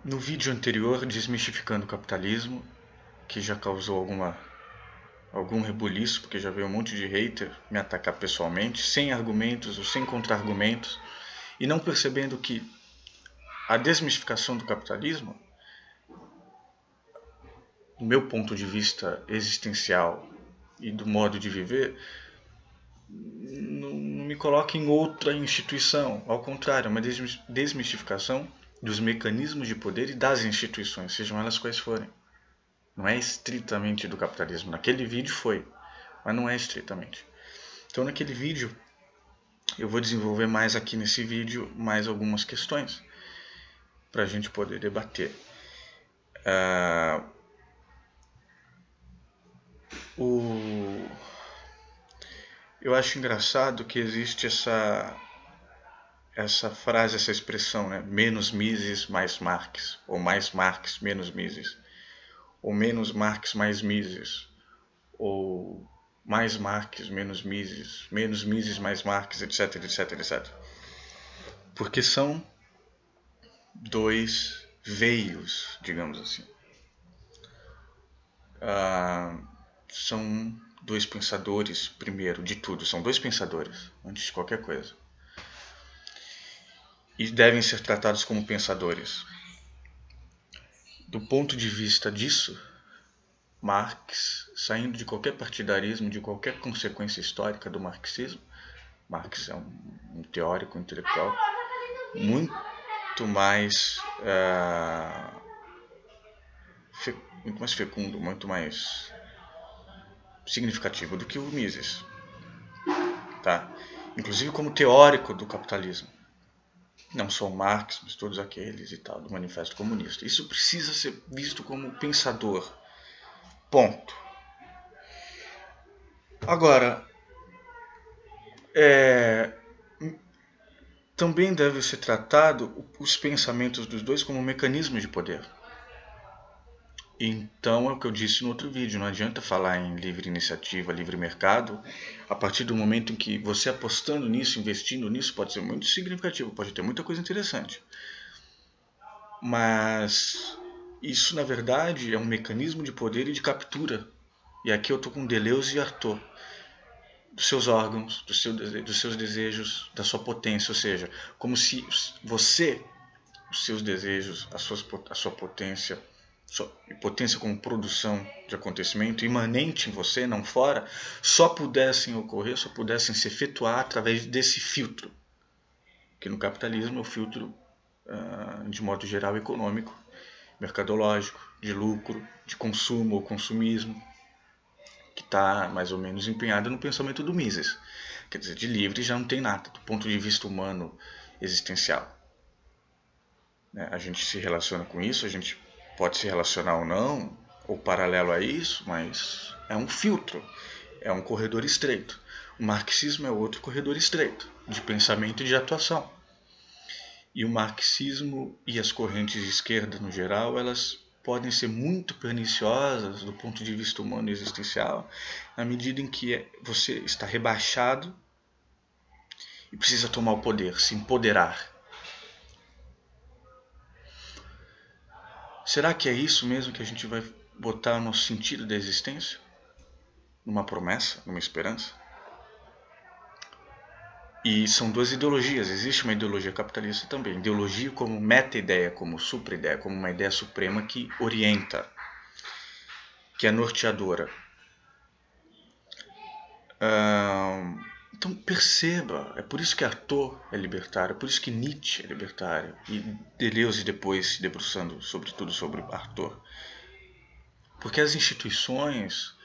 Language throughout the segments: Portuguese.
No vídeo anterior, desmistificando o capitalismo, que já causou algum rebuliço, porque já veio um monte de hater me atacar pessoalmente, sem argumentos ou sem contra-argumentos, e não percebendo que a desmistificação do capitalismo, do meu ponto de vista existencial e do modo de viver, não me coloca em outra instituição. Ao contrário, é uma desmistificação dos mecanismos de poder e das instituições, sejam elas quais forem. Não é estritamente do capitalismo. Naquele vídeo foi, mas não é estritamente. Então naquele vídeo, eu vou desenvolver mais aqui nesse vídeo mais algumas questões para a gente poder debater. Eu acho engraçado que existe essa frase, essa expressão, né? Menos Mises, mais Marx. Ou mais Marx, menos Mises. Ou menos Marx, mais Mises. Ou mais Marx, menos Mises. Menos Mises, mais Marx, etc, etc, etc. Porque são dois veios, digamos assim. São dois pensadores, primeiro de tudo, são dois pensadores, antes de qualquer coisa. E devem ser tratados como pensadores. Do ponto de vista disso, Marx, saindo de qualquer partidarismo, de qualquer consequência histórica do marxismo, Marx é um teórico intelectual muito mais fecundo, muito mais significativo do que o Mises, tá? Inclusive como teórico do capitalismo. Não só o Marx, mas todos aqueles e tal, do Manifesto Comunista. Isso precisa ser visto como pensador. Ponto. Agora, também deve ser tratado os pensamentos dos dois como mecanismos de poder. Então é o que eu disse no outro vídeo, não adianta falar em livre iniciativa, livre mercado, a partir do momento em que você apostando nisso, investindo nisso, pode ser muito significativo, pode ter muita coisa interessante. Mas isso na verdade é um mecanismo de poder e de captura. E aqui eu estou com Deleuze e Artaud. Dos seus órgãos, dos seus desejos, da sua potência, ou seja, como se você, os seus desejos, a sua potência, potência como produção de acontecimento imanente em você, não fora, só pudessem ocorrer, só pudessem se efetuar através desse filtro, que no capitalismo é o filtro, de modo geral, econômico, mercadológico, de lucro, de consumo ou consumismo, que está mais ou menos empenhado no pensamento do Mises. Quer dizer, de livre já não tem nada, do ponto de vista humano existencial. A gente se relaciona com isso, a gente pode se relacionar ou não, ou paralelo a isso, mas é um filtro, é um corredor estreito. O marxismo é outro corredor estreito, de pensamento e de atuação. E o marxismo e as correntes de esquerda no geral, elas podem ser muito perniciosas do ponto de vista humano e existencial, na medida em que você está rebaixado e precisa tomar o poder, se empoderar. Será que é isso mesmo que a gente vai botar no sentido da existência? Numa promessa, numa esperança? E são duas ideologias. Existe uma ideologia capitalista também. Ideologia como meta-ideia, como supra-ideia, como uma ideia suprema que orienta, que é norteadora. Então perceba, é por isso que Artaud é libertário, é por isso que Nietzsche é libertário, e Deleuze depois se debruçando sobretudo sobre Artaud. Porque as instituições,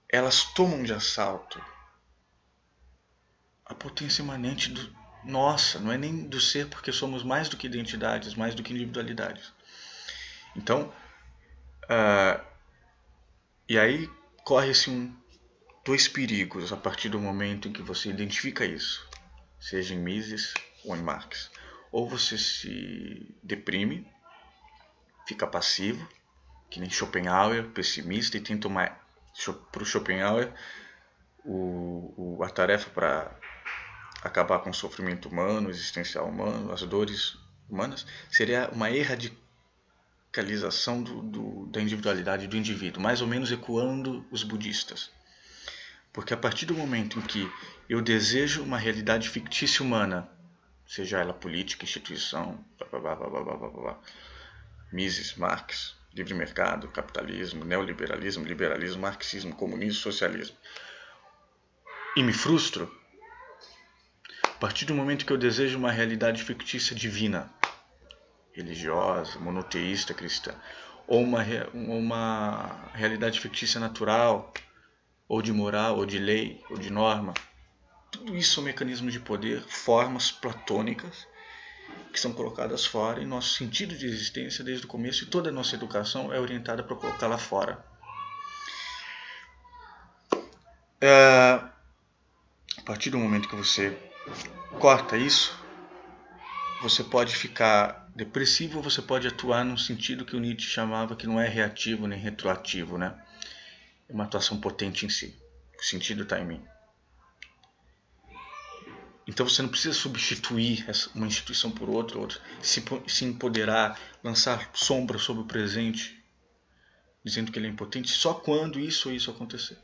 elas tomam de assalto a potência imanente do nossa, não é nem do ser, porque somos mais do que identidades, mais do que individualidades. Então, e aí corre-se dois perigos a partir do momento em que você identifica isso, seja em Mises ou em Marx. Ou você se deprime, fica passivo, que nem Schopenhauer, pessimista, e tenta tomar para o Schopenhauer a tarefa para acabar com o sofrimento humano, existencial humano, as dores humanas seria uma erradicalização da individualidade do indivíduo, mais ou menos ecoando os budistas. Porque a partir do momento em que eu desejo uma realidade fictícia humana, seja ela política, instituição, Mises, Marx, livre mercado, capitalismo, neoliberalismo, liberalismo, marxismo, comunismo, socialismo, e me frustro, a partir do momento que eu desejo uma realidade fictícia divina, religiosa, monoteísta, cristã, ou uma realidade fictícia natural, ou de moral, ou de lei, ou de norma, tudo isso são mecanismos de poder, formas platônicas que são colocadas fora, e nosso sentido de existência desde o começo, e toda a nossa educação é orientada para colocar lá fora. A partir do momento que você corta isso, você pode ficar depressivo, ou você pode atuar num sentido que o Nietzsche chamava que não é reativo nem retroativo, né? É uma atuação potente em si. O sentido está em mim. Então você não precisa substituir uma instituição por outra, se empoderar, lançar sombra sobre o presente, dizendo que ele é impotente só quando isso ou isso acontecer.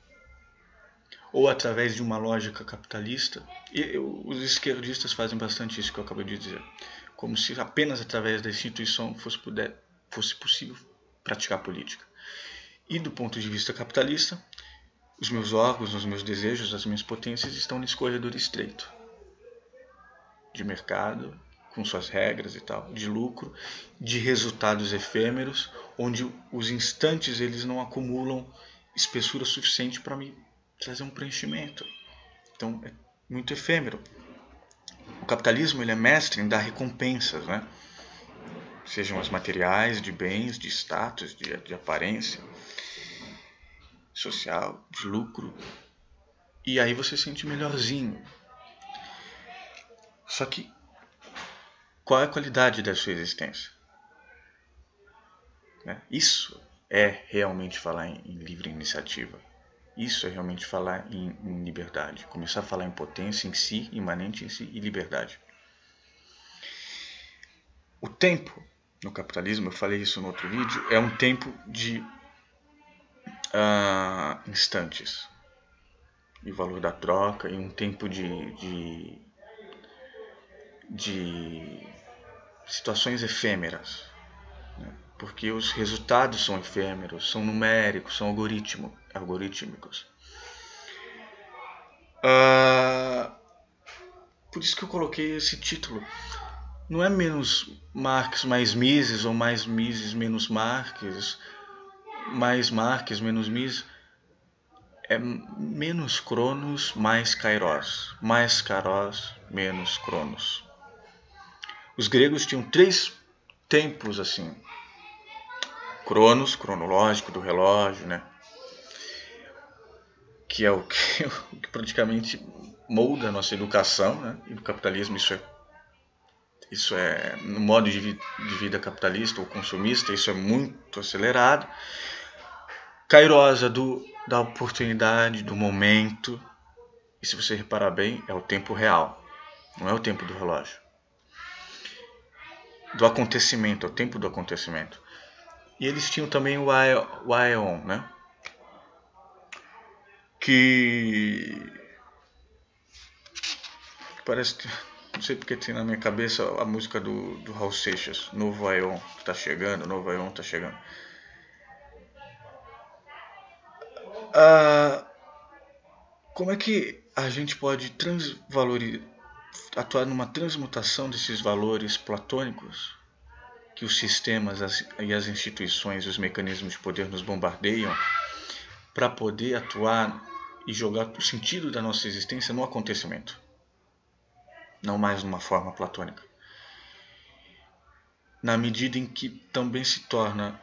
Ou através de uma lógica capitalista. E os esquerdistas fazem bastante isso que eu acabei de dizer. Como se apenas através da instituição fosse possível praticar política. E do ponto de vista capitalista, os meus órgãos, os meus desejos, as minhas potências estão nesse corredor estreito de mercado, com suas regras e tal, de lucro, de resultados efêmeros, onde os instantes eles não acumulam espessura suficiente para me trazer um preenchimento. Então é muito efêmero. O capitalismo ele é mestre em dar recompensas, né? Sejam as materiais, de bens, de status, de aparência social, de lucro. E aí você se sente melhorzinho. Só que qual é a qualidade da sua existência? Isso é realmente falar em livre iniciativa. Isso é realmente falar em liberdade. Começar a falar em potência em si, imanente em si, e liberdade. O tempo no capitalismo, eu falei isso no outro vídeo, é um tempo de instantes. E o valor da troca, e um tempo de situações efêmeras. Porque os resultados são efêmeros, são numéricos, são algorítmicos. Por isso que eu coloquei esse título. Não é menos Marx mais Mises, ou mais Mises menos Marx, mais Marx menos Mises. É menos Cronos, mais Kairos. Mais Kairos, menos Cronos. Os gregos tinham 3 tempos assim. Cronos, cronológico do relógio, né? Que é o que praticamente molda a nossa educação, né? E no capitalismo isso é no modo de vida capitalista ou consumista, isso é muito acelerado. Kairos da oportunidade, do momento. E se você reparar bem, é o tempo real, não é o tempo do relógio. Do acontecimento, é o tempo do acontecimento. E eles tinham também o Aeon, né? Que parece, não sei porque tem na minha cabeça a música do Raul Seixas, Novo Aeon tá chegando, Novo Aeon tá chegando. Como é que a gente pode atuar numa transmutação desses valores platônicos que os sistemas e as instituições e os mecanismos de poder nos bombardeiam, para poder atuar e jogar o sentido da nossa existência no acontecimento, não mais numa forma platônica, na medida em que também se torna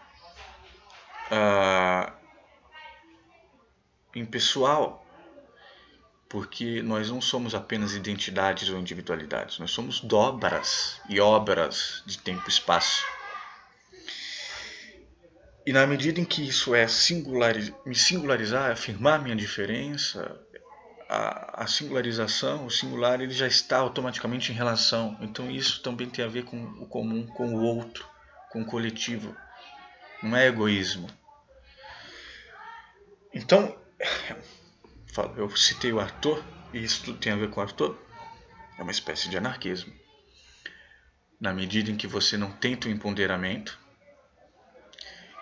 impessoal, porque nós não somos apenas identidades ou individualidades, nós somos dobras e obras de tempo e espaço. E na medida em que isso é me singularizar, afirmar minha diferença, a singularização, o singular, ele já está automaticamente em relação. Então isso também tem a ver com o comum, com o outro, com o coletivo. Não é egoísmo. Então, eu citei o Arthur, e isso tudo tem a ver com o Arthur. É uma espécie de anarquismo. Na medida em que você não tenta o empoderamento,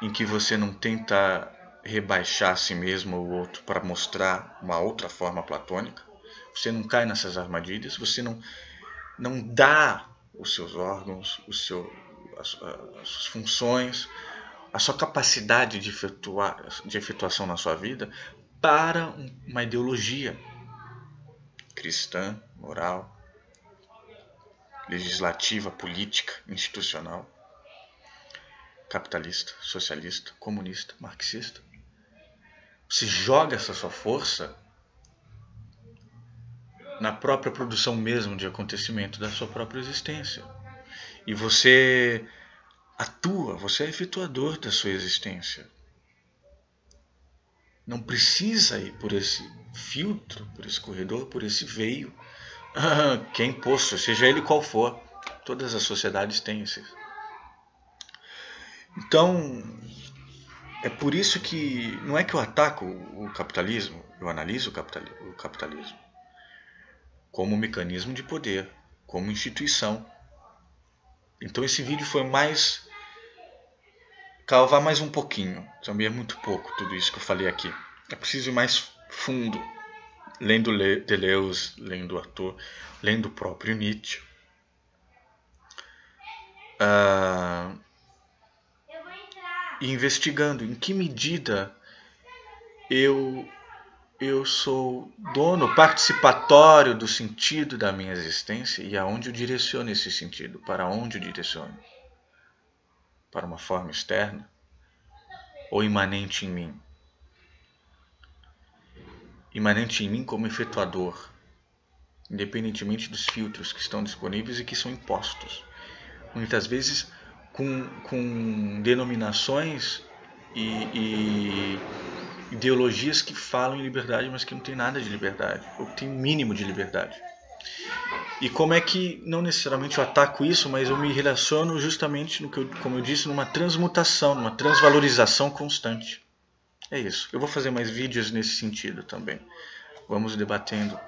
em que você não tenta rebaixar a si mesmo ou o outro para mostrar uma outra forma platônica, você não cai nessas armadilhas, você não dá os seus órgãos, as suas funções, a sua capacidade de efetuação na sua vida para uma ideologia cristã, moral, legislativa, política, institucional, capitalista, socialista, comunista, marxista. Você joga essa sua força na própria produção mesmo de acontecimento da sua própria existência. E você atua, você é efetuador da sua existência. Não precisa ir por esse filtro, por esse corredor, por esse veio que é imposto, seja ele qual for. Todas as sociedades têm esses. Então, é por isso que não é que eu ataco o capitalismo, eu analiso o capitalismo como mecanismo de poder, como instituição. Então esse vídeo foi mais cavar mais um pouquinho, também é muito pouco tudo isso que eu falei aqui. É preciso ir mais fundo, lendo Deleuze, lendo Arthur, lendo o próprio Nietzsche. E investigando em que medida eu sou dono participatório do sentido da minha existência e aonde eu direciono esse sentido, para onde eu direciono. Para uma forma externa ou imanente em mim? Imanente em mim como efetuador, independentemente dos filtros que estão disponíveis e que são impostos. Muitas vezes com denominações e ideologias que falam em liberdade, mas que não tem nada de liberdade, ou que tem um mínimo de liberdade. E como é que, não necessariamente eu ataco isso, mas eu me relaciono justamente, como eu disse, numa transmutação, numa transvalorização constante. É isso. Eu vou fazer mais vídeos nesse sentido também. Vamos debatendo